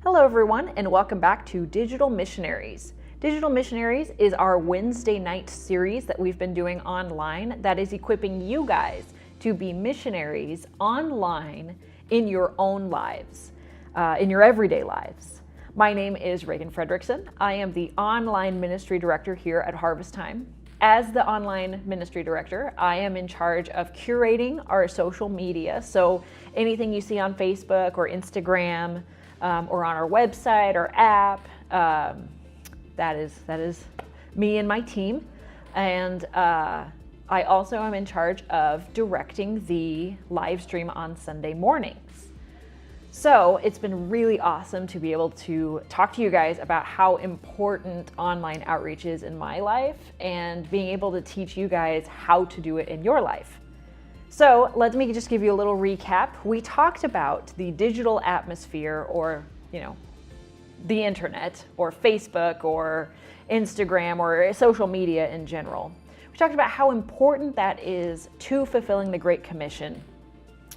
Hello everyone, and welcome back to Digital Missionaries. Digital Missionaries is our Wednesday night series that we've been doing online that is equipping you guys to be missionaries online in your own lives, in your everyday lives. My name is Reagan Fredrickson. I am the online ministry director here at Harvest Time. As the online ministry director, I am in charge of curating our social media. So anything you see on Facebook or Instagram or on our website or app, that is me and my team. And I also am in charge of directing the live stream on Sunday mornings. So it's been really awesome to be able to talk to you guys about how important online outreach is in my life and being able to teach you guys how to do it in your life. So let me just give you a little recap. We talked about the digital atmosphere, or, the internet or Facebook or Instagram or social media in general. We talked about how important that is to fulfilling the Great Commission,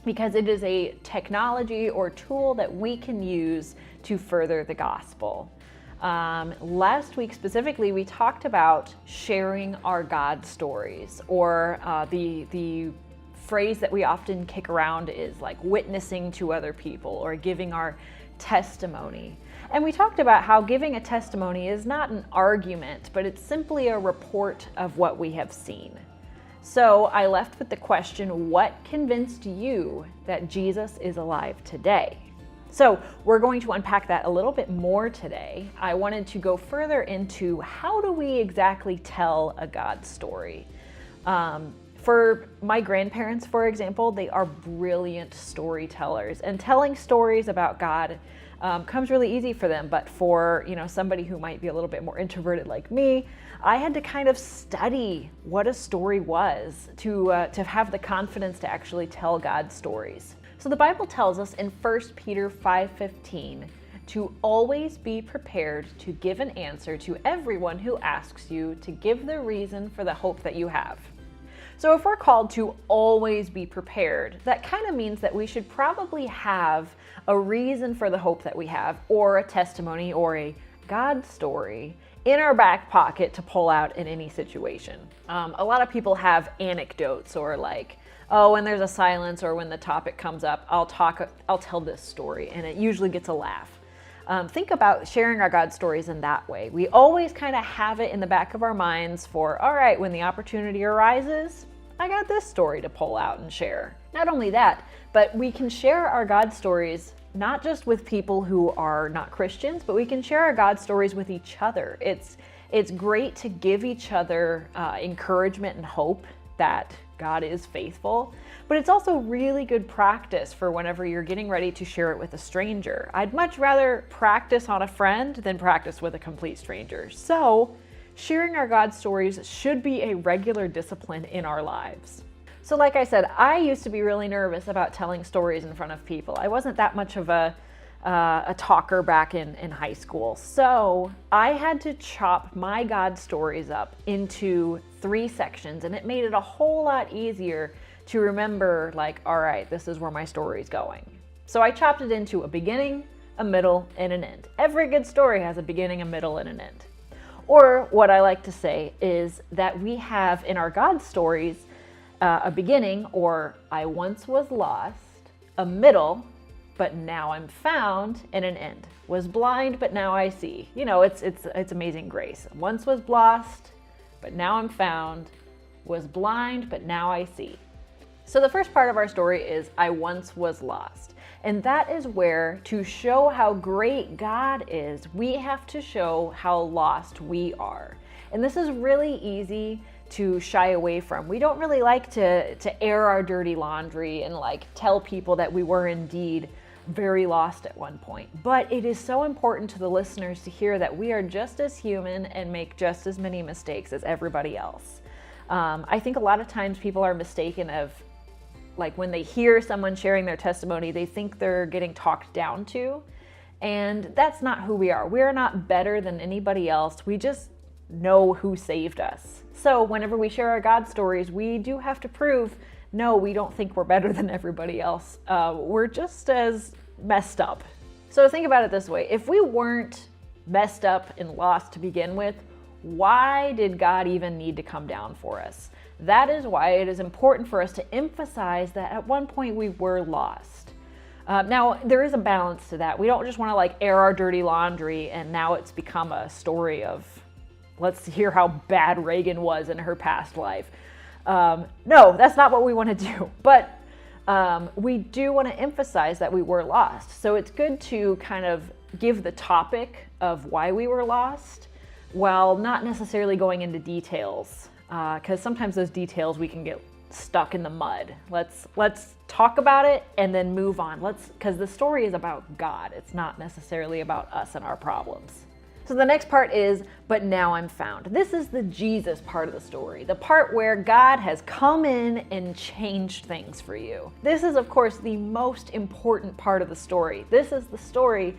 because it is a technology or tool that we can use to further the gospel. Last week specifically, we talked about sharing our God stories, or the phrase that we often kick around is like witnessing to other people or giving our testimony. And we talked about how giving a testimony is not an argument, but it's simply a report of what we have seen. So I left with the question, what convinced you that Jesus is alive today? So we're going to unpack that a little bit more today. I wanted to go further into how do we exactly tell a God story? For my grandparents, for example, they are brilliant storytellers, and telling stories about God comes really easy for them. But for somebody who might be a little bit more introverted like me, I had to kind of study what a story was to have the confidence to actually tell God stories. So the Bible tells us in 1 Peter 5:15 to always be prepared to give an answer to everyone who asks you to give the reason for the hope that you have. So if we're called to always be prepared, that kind of means that we should probably have a reason for the hope that we have, or a testimony or a God story in our back pocket to pull out in any situation. A lot of people have anecdotes, or like, oh, when there's a silence or when the topic comes up, I'll tell this story, and it usually gets a laugh. Think about sharing our God stories in that way. We always kind of have it in the back of our minds for, all right, when the opportunity arises, I got this story to pull out and share. Not only that, but we can share our God stories not just with people who are not Christians, but we can share our God stories with each other. It's great to give each other encouragement and hope that God is faithful, but it's also really good practice for whenever you're getting ready to share it with a stranger. I'd much rather practice on a friend than practice with a complete stranger. So sharing our God stories should be a regular discipline in our lives. So like I said, I used to be really nervous about telling stories in front of people. I wasn't that much of a talker back in high school. So I had to chop my God stories up into 3 sections, and it made it a whole lot easier to remember, like, all right, this is where my story is going. So I chopped it into a beginning, a middle, and an end. Every good story has a beginning, a middle, and an end. Or what I like to say is that we have in our God stories a beginning, or I once was lost, a middle, but now I'm found, and an end. Was blind, but now I see. It's amazing grace. Once was lost, but now I'm found. Was blind, but now I see. So the first part of our story is I once was lost. And that is where, to show how great God is, we have to show how lost we are. And this is really easy to shy away from. We don't really like to air our dirty laundry and like tell people that we were indeed very lost at one point. But it is so important to the listeners to hear that we are just as human and make just as many mistakes as everybody else. I think a lot of times people are mistaken of, like, when they hear someone sharing their testimony, they think they're getting talked down to. And that's not who we are. We're not better than anybody else. We just know who saved us. So whenever we share our God stories, we do have to prove, no, we don't think we're better than everybody else. We're just as messed up So think about it this way. If we weren't messed up and lost to begin with, why did God even need to come down for us? That is why it is important for us to emphasize that at one point we were lost. Now, there is a balance to that. We don't just want to like air our dirty laundry and now it's become a story of, let's hear how bad Reagan was in her past life. No, that's not what we want to do. But we do want to emphasize that we were lost. So it's good to kind of give the topic of why we were lost while not necessarily going into details, because sometimes those details we can get stuck in the mud. Let's talk about it and then move on. Because the story is about God. It's not necessarily about us and our problems. So the next part is, but now I'm found. This is the Jesus part of the story, the part where God has come in and changed things for you. This is, of course, the most important part of the story. This is the story,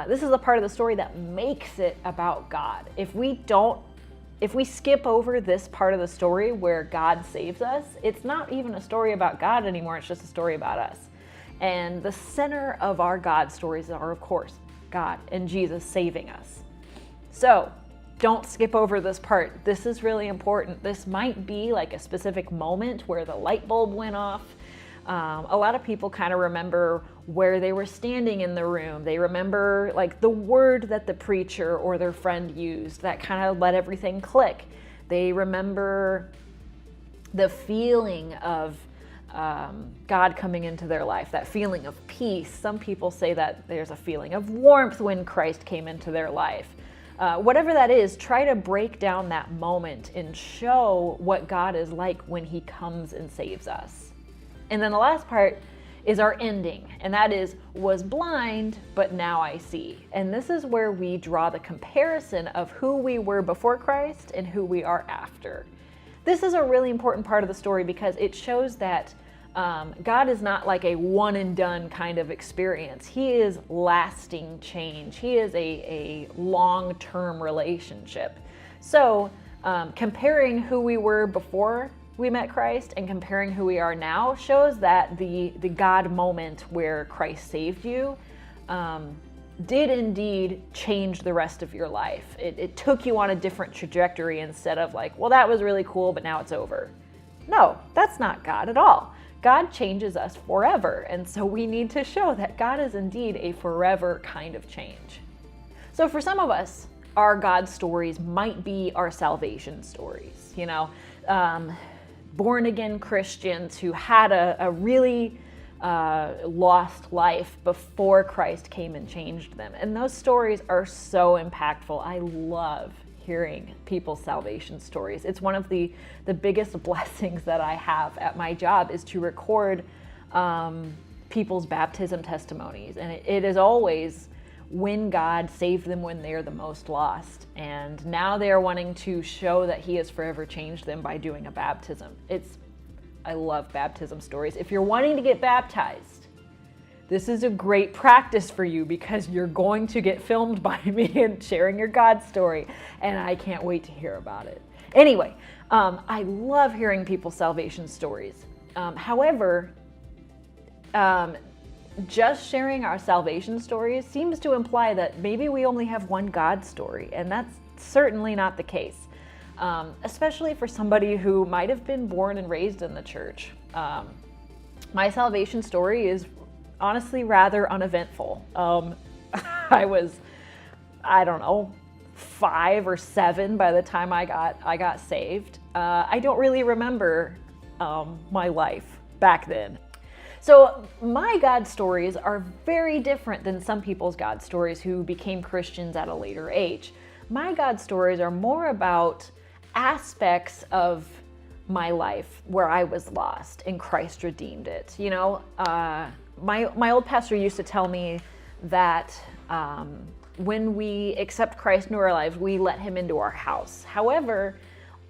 this is the part of the story that makes it about God. If we skip over this part of the story where God saves us, it's not even a story about God anymore, it's just a story about us. And the center of our God stories are, of course, God and Jesus saving us. So don't skip over this part. This is really important. This might be like a specific moment where the light bulb went off. A lot of people kind of remember where they were standing in the room. They remember like the word that the preacher or their friend used that kind of let everything click. They remember the feeling of God coming into their life, that feeling of peace. Some people say that there's a feeling of warmth when Christ came into their life. Whatever that is, try to break down that moment and show what God is like when he comes and saves us. And then the last part is our ending, and that is, was blind, but now I see. And this is where we draw the comparison of who we were before Christ and who we are after. This is a really important part of the story because it shows that God is not like a one and done kind of experience. He is lasting change. He is a long-term relationship. So comparing who we were before we met Christ and comparing who we are now shows that the God moment where Christ saved you did indeed change the rest of your life. It took you on a different trajectory instead of like, well, that was really cool, but now it's over. No, that's not God at all. God changes us forever, and so we need to show that God is indeed a forever kind of change. So for some of us, our God stories might be our salvation stories, you know, born again Christians who had a really lost life before Christ came and changed them. And those stories are so impactful. I love hearing people's salvation stories. It's one of the biggest blessings that I have at my job is to record people's baptism testimonies. And it is always when God saved them when they're the most lost. And now they are wanting to show that he has forever changed them by doing a baptism. I love baptism stories. If you're wanting to get baptized, this is a great practice for you because you're going to get filmed by me and sharing your God story, and I can't wait to hear about it. Anyway, I love hearing people's salvation stories. However, just sharing our salvation stories seems to imply that maybe we only have one God story, and that's certainly not the case. Especially for somebody who might have been born and raised in the church. My salvation story is honestly rather uneventful. I was, I don't know, 5 or 7 by the time I got saved. I don't really remember my life back then. So my God stories are very different than some people's God stories who became Christians at a later age. My God stories are more about aspects of my life where I was lost and Christ redeemed it. You know, my old pastor used to tell me that when we accept Christ into our lives, we let him into our house. However,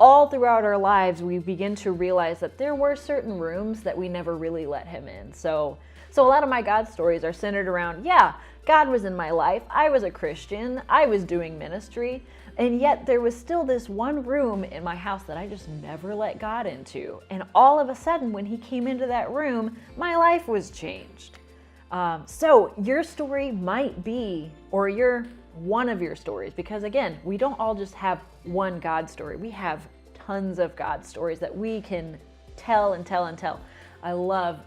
all throughout our lives, we begin to realize that there were certain rooms that we never really let him in. So a lot of my God stories are centered around, yeah, God was in my life, I was a Christian, I was doing ministry, and yet there was still this one room in my house that I just never let God into. And all of a sudden, when he came into that room, my life was changed. So your story might be, or one of your stories, because again, we don't all just have one God story. We have tons of God stories that we can tell and tell and tell. I love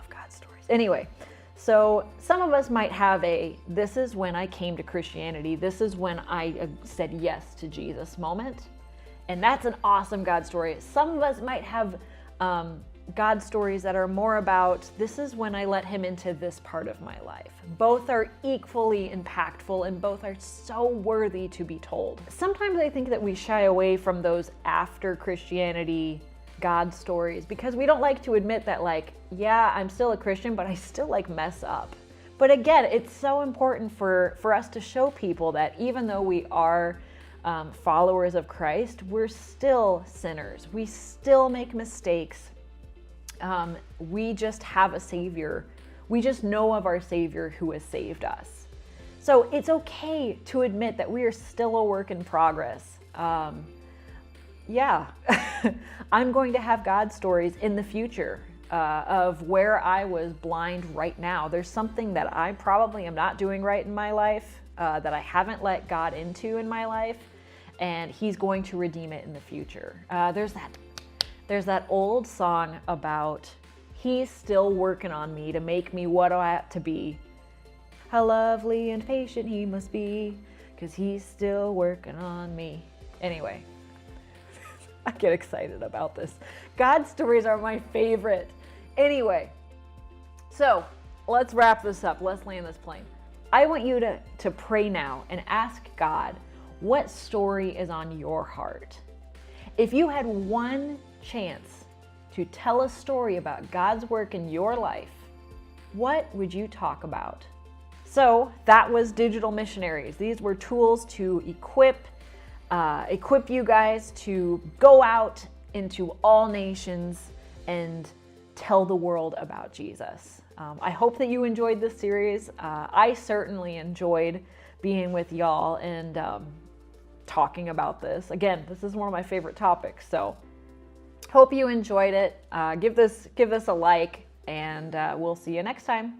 God stories. Anyway, so some of us might have this is when I came to Christianity. This is when I said yes to Jesus moment. And that's an awesome God story. Some of us might have God stories that are more about, this is when I let him into this part of my life. Both are equally impactful and both are so worthy to be told. Sometimes I think that we shy away from those after Christianity God stories because we don't like to admit that, like, yeah, I'm still a Christian, but I still like mess up. But again, it's so important for us to show people that even though we are followers of Christ, we're still sinners. We still make mistakes. We just have a Savior. We just know of our Savior who has saved us. So it's okay to admit that we are still a work in progress. Yeah, I'm going to have God stories in the future of where I was blind right now. There's something that I probably am not doing right in my life that I haven't let God into in my life, and he's going to redeem it in the future. There's that old song about he's still working on me to make me what I ought to be. How lovely and patient he must be, 'cause he's still working on me. Anyway, I get excited about this. God stories are my favorite. Anyway, so let's wrap this up. Let's land this plane. I want you to pray now and ask God, what story is on your heart? If you had one chance to tell a story about God's work in your life, what would you talk about? So that was Digital Missionaries. These were tools to equip you guys to go out into all nations and tell the world about Jesus. I hope that you enjoyed this series. I certainly enjoyed being with y'all and talking about this. Again, this is one of my favorite topics, so hope you enjoyed it. Give this a like, and we'll see you next time.